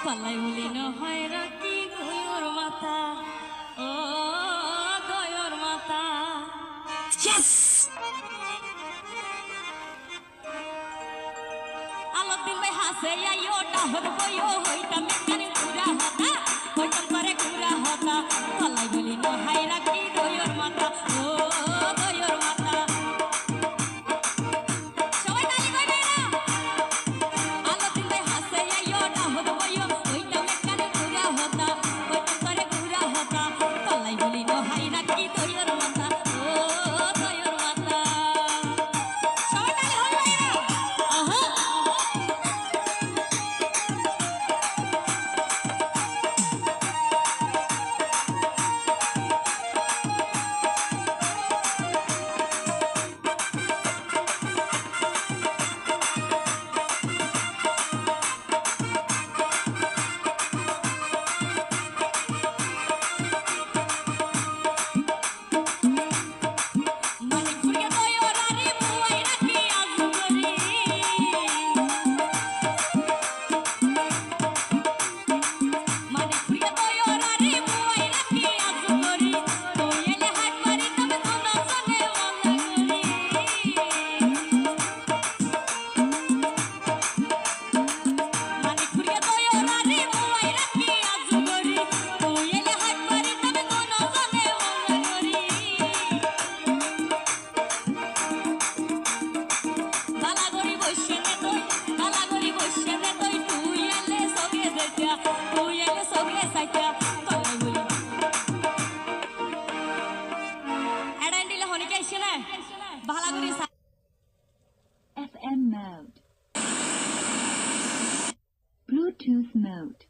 পালাই বলি ন হয় রাখি গয়ুর মাথা ও দয়র মাথা আলদিন ভাই হাসে আইও ডাহর বইও হইতাম কানে পুরা হতা হইতাম করে পুরা হতা পালাই বলি ন হয় রাখি গয়ুর মাথা ও দয়র মাথা সবাই তালি কইবে না আলদিন ভাই হাসে আইও ডাহর বইও হইতাম কানে পুরা হতা হইতাম করে পুরা হতা পালাই বলি ন হয় রাখি দয়র মাথা ও দয়র মাথা সবাই তালি হইবে না আহা FM mode. Bluetooth mode.